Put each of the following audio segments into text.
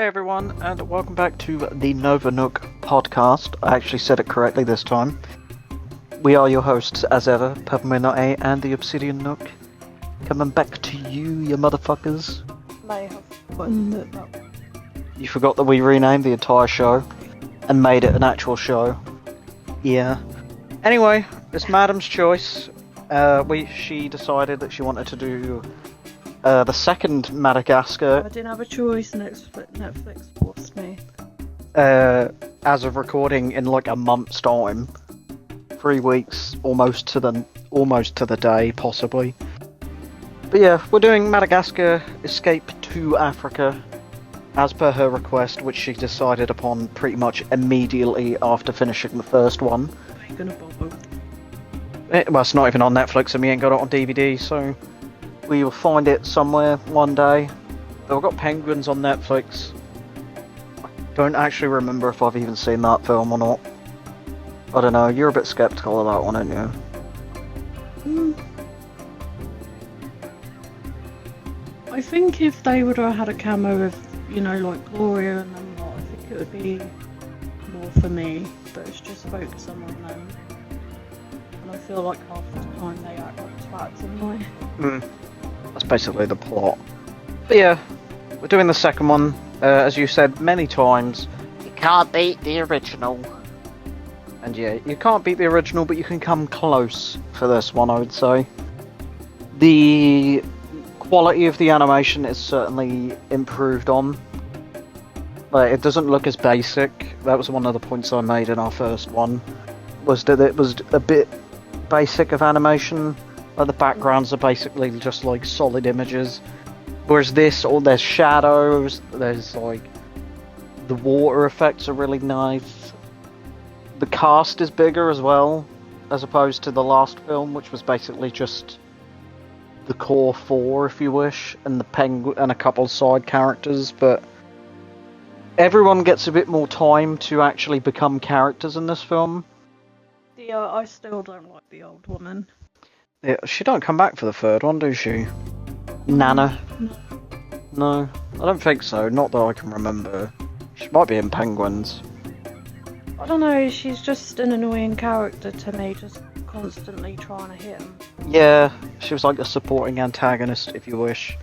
Hey everyone, and welcome back to the Nook podcast. I actually said it correctly this time. We are your hosts, as ever, Peppermint A and the Obsidian Nook. Coming back to you motherfuckers. May have forgotten that. You forgot that we renamed the entire show and made it an actual show. Yeah. Anyway, it's Madam's choice. She decided that she wanted to do the second Madagascar. I didn't have a choice. Netflix forced me. As of recording in like a month's time, 3 weeks, almost to the day, possibly. But yeah, we're doing Madagascar: Escape to Africa, as per her request, which she decided upon pretty much immediately after finishing the first one. Are you gonna bother? Well, it's not even on Netflix, and we ain't got it on DVD, so we will find it somewhere one day. But we've got Penguins on Netflix. I don't actually remember if I've even seen that film or not. I don't know, you're a bit skeptical of that one, aren't you? I think if they would have had a camo of, like Gloria and them lot, I think it would be more for me. But it's just focusing on them. And I feel like half the time they act like twats anyway. That's basically the plot. But yeah, we're doing the second one. As you said many times, you can't beat the original. And yeah, you can't beat the original, but you can come close for this one, I would say. The quality of the animation is certainly improved on. Like, it doesn't look as basic. That was one of the points I made in our first one, was that it was a bit basic of animation. Like, the backgrounds are basically just like solid images. Whereas this, there's shadows, there's like, the water effects are really nice. The cast is bigger as well, as opposed to the last film, which was basically just the core four, if you wish, and the penguin and a couple side characters. But everyone gets a bit more time to actually become characters in this film. I still don't like the old woman. Yeah, she don't come back for the third one, does she? Nana? No, I don't think so. Not that I can remember. She might be in Penguins. I don't know, she's just an annoying character to me, just constantly trying to hit him. Yeah, she was like a supporting antagonist, if you wish.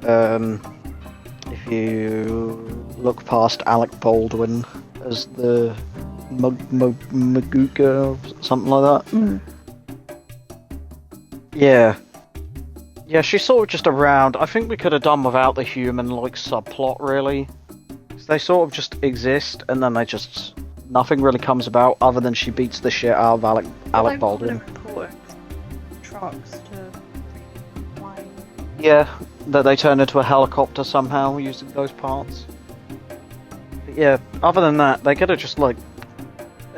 If you look past Alec Baldwin as the Maguka or something like that. Yeah, she's sort of just around. I think we could have done without the human like subplot, really. They sort of just exist, and then nothing really comes about other than she beats the shit out of Alec Baldwin. Trucks to flying. Yeah, that they turn into a helicopter somehow using those parts. But yeah, other than that, they could have just like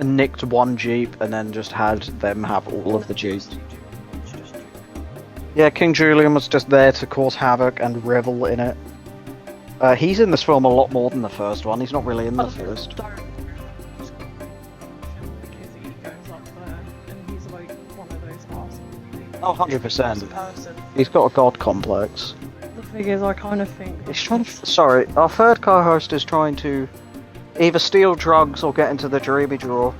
nicked one Jeep and then just had them have all of the Jeeps. Yeah, King Julian was just there to cause havoc and revel in it. He's in this film a lot more than the first one. He's not really in the first. Because he goes up there and he's like one of those assholes. Oh, 100%. He's got a god complex. The thing is, I kind of think... Sorry, our third co-host is trying to either steal drugs or get into the dreamy drawer.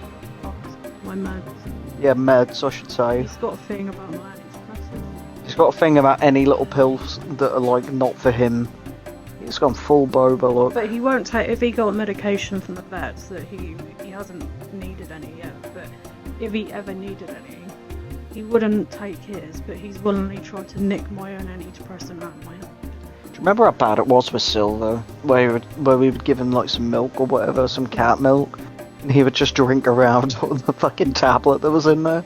My meds. Yeah, meds, I should say. He's got a thing about my antidepressants. He's got a thing about any little pills that are like not for him. He's gone full boba look. But he won't take, if he got medication from the vets, that he hasn't needed any yet, but if he ever needed any, he wouldn't take his, but he's willingly tried to nick my own antidepressant out of my hand. Do you remember how bad it was with Silver? Where we would give him like some milk or whatever, some cat milk, and he would just drink around on the fucking tablet that was in there.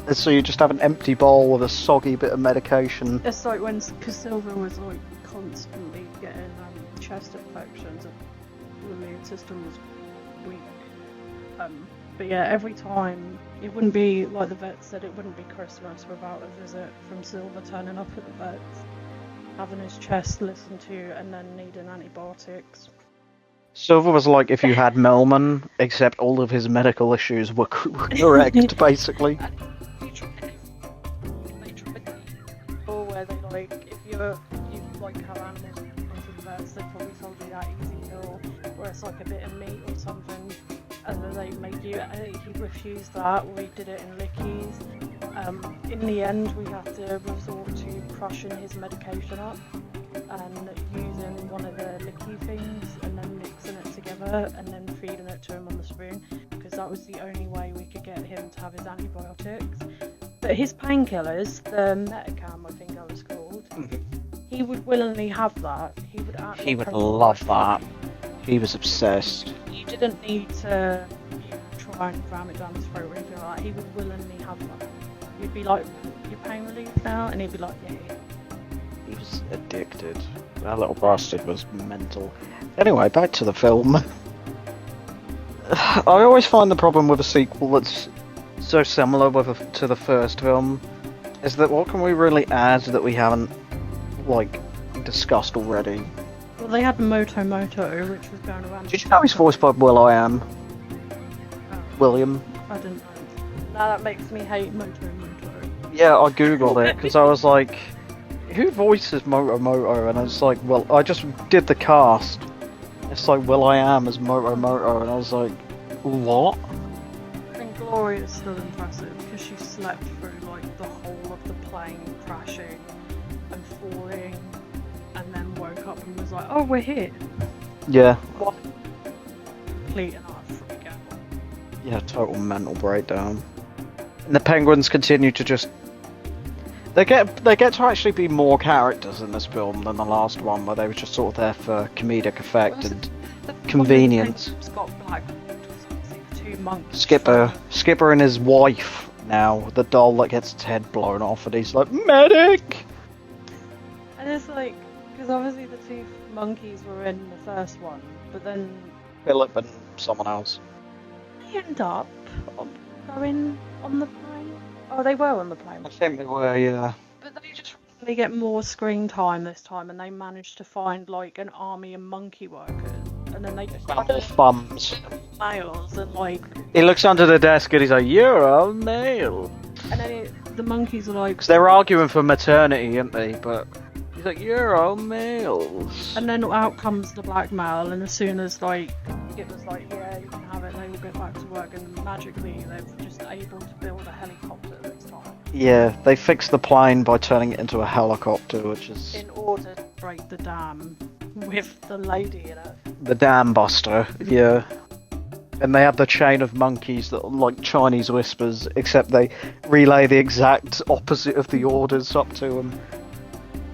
And so you just have an empty bowl with a soggy bit of medication. It's like because Silver was like constantly getting chest infections and the immune system was weak. But yeah, every time, it wouldn't be, like the vet said, it wouldn't be Christmas without a visit from Silver turning up at the vet's, having his chest listened to, and then needing antibiotics. Silver was like if you had Melman, except all of his medical issues were correct, basically. Or where they like, if you like have animals vets, they probably told you that easy meal, where it's like a bit of meat or something, and then they made you. He refused that. We did it in Lickies. In the end, we had to resort to crushing his medication up and using one of the licky things and then mixing it together and then feeding it to him on the spoon, because that was the only way we could get him to have his antibiotics. But his painkillers, the Metacam, I think that was called, he would willingly have that. He would love that. He was obsessed. You didn't need to try and ram it down his throat or anything like that. He would willingly have that. You'd be like, "Your pain relief now?" And he'd be like, "Yeah." He was addicted. That little bastard was mental. Anyway, back to the film. I always find the problem with a sequel that's so similar to the first film is that what can we really add that we haven't, like, discussed already? Well, they had Moto, which was going around. Did you know he's voiced by Will.i.am? William? I didn't know. Now that makes me hate Moto. Yeah, I googled it because I was like, who voices Moto? And I was like, well, I just did the cast. It's like Will.i.am as Moto, and I was like, what? And Gloria is still impressive because she slept through like the whole of the plane crashing and falling, and then woke up and was like, "Oh, we're here." Yeah. What? Complete and utter freak out. Yeah, total mental breakdown. And the penguins continue to just. They get to actually be more characters in this film than the last one, where they were just sort of there for comedic effect and convenience. Got like 2 monks. Skipper and his wife now, the doll that gets its head blown off, and he's like, "Medic!" And it's like, because obviously the 2 monkeys were in the first one, but then Philip and someone else. they end up going on the plane. Oh, they were on the plane. I think they were, yeah. But they get more screen time this time, and they managed to find like an army of monkey workers, and then they just Found their thumbs. males and like. He looks under the desk and he's like, "You're all male." And then the monkeys are like. Because they're arguing for maternity, aren't they? But he's like, "You're all males." And then out comes the black male, and as soon as like it was like, "Yeah, you can have it," they will get back to work, and magically they're just able to build a helicopter this time. Yeah, they fixed the plane by turning it into a helicopter, which is In order to break the dam with the lady in it. the dam buster. Yeah. And they have the chain of monkeys that are like Chinese whispers, except they relay the exact opposite of the orders up to them.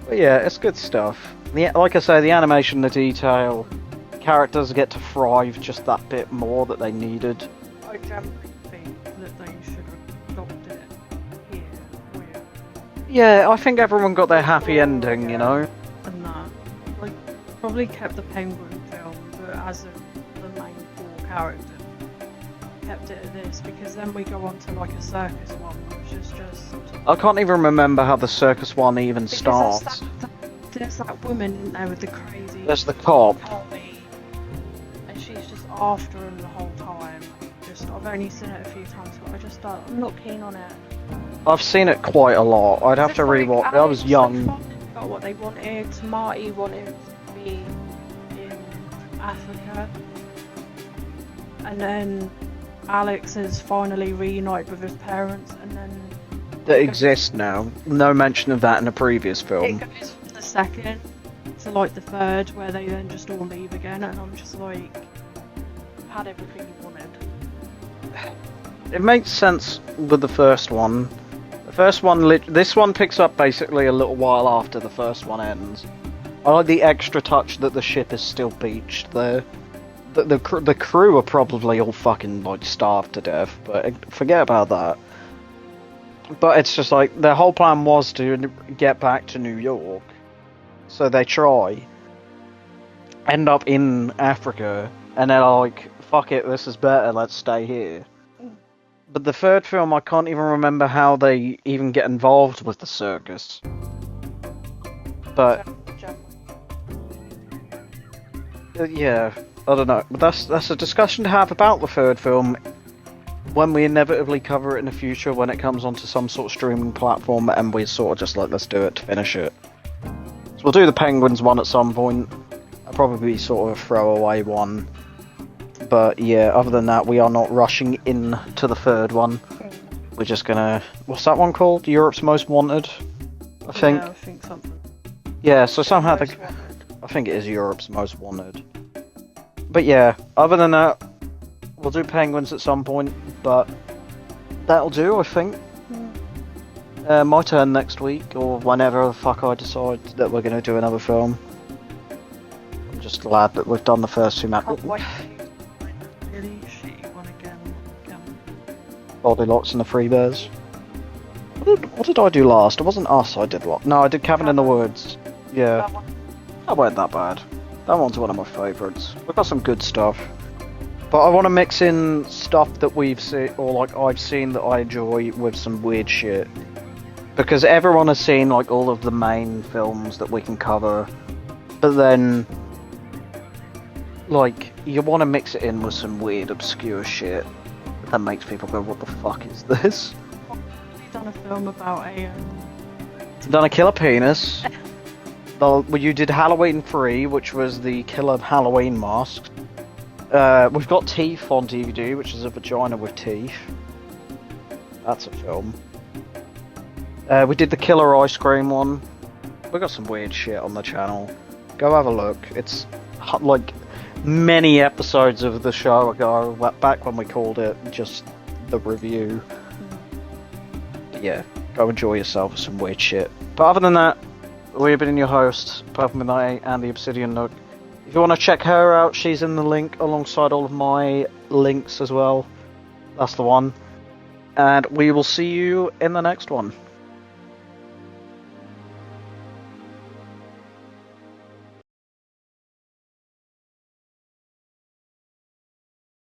But yeah, it's good stuff. Like I say, the animation, the detail, characters get to thrive just that bit more that they needed. I generally think that they should have stopped it here with Yeah, I think everyone got their happy ending, you know? and that. Like, probably kept the penguin film, but as the main 4 characters, kept it at this, because then we go on to like a circus one, which is just. I can't even remember how the circus one even starts. There's that woman in there with the crazy. There's the cop. Tommy, and she's just after him the whole time. I've only seen it a few times, but I'm not keen on it. I've seen it quite a lot. I'd have to rewatch. I was young. Got what they wanted. Marty wanted to be in Africa, and then Alex is finally reunited with his parents, and then That exist now. No mention of that in a previous it film. goes from the second to like the third, where they then just all leave again, and I'm just like, I've had everything you wanted. It makes sense with the first one. The first one, this one picks up basically a little while after the first one ends. I like the extra touch that the ship is still beached. The crew are probably all fucking like starved to death, but forget about that. But it's just like their whole plan was to get back to New York, so they try, end up in Africa, and they're like, "Fuck it, this is better. Let's stay here." But the third film, I can't even remember how they even get involved with the circus. But yeah, I don't know. But that's a discussion to have about the third film when we inevitably cover it in the future, when it comes onto some sort of streaming platform, and we sort of just like, let's do it to finish it. So we'll do the Penguins one at some point. That'll probably be sort of a throwaway one. But yeah, other than that, we are not rushing into the third one. We're just gonna... What's that one called? Europe's Most Wanted? I think. Yeah, I think something. Yeah, so somehow Most the... wanted. I think it is Europe's Most Wanted. But yeah, other than that, we'll do Penguins at some point, but that'll do, I think. My turn next week, or whenever the fuck I decide that we're going to do another film. I'm just glad that we've done the first two maps. Can't wait for you to find a really shitty one again. Goldilocks and the Free Bears. What did I do last? It wasn't us I did what? No, I did Cabin in the Woods. Yeah, That one. that weren't that bad. That one's one of my favourites. We've got some good stuff. But I want to mix in stuff that we've seen, or like I've seen that I enjoy, with some weird shit. Because everyone has seen like all of the main films that we can cover, but then like you want to mix it in with some weird, obscure shit that makes people go, "What the fuck is this?" You've done a film about a. Done a killer penis. Well, you did Halloween 3, which was the killer Halloween mask. We've got Teeth on DVD, which is a vagina with teeth. That's a film. We did the killer ice cream one. We got some weird shit on the channel. Go have a look. It's like many episodes of the show ago, back when we called it just the review. Yeah, go enjoy yourself with some weird shit. But other than that, we've been your hosts, Purple Midnight and the Obsidian Nook. If you want to check her out, she's in the link alongside all of my links as well. That's the one. And we will see you in the next one.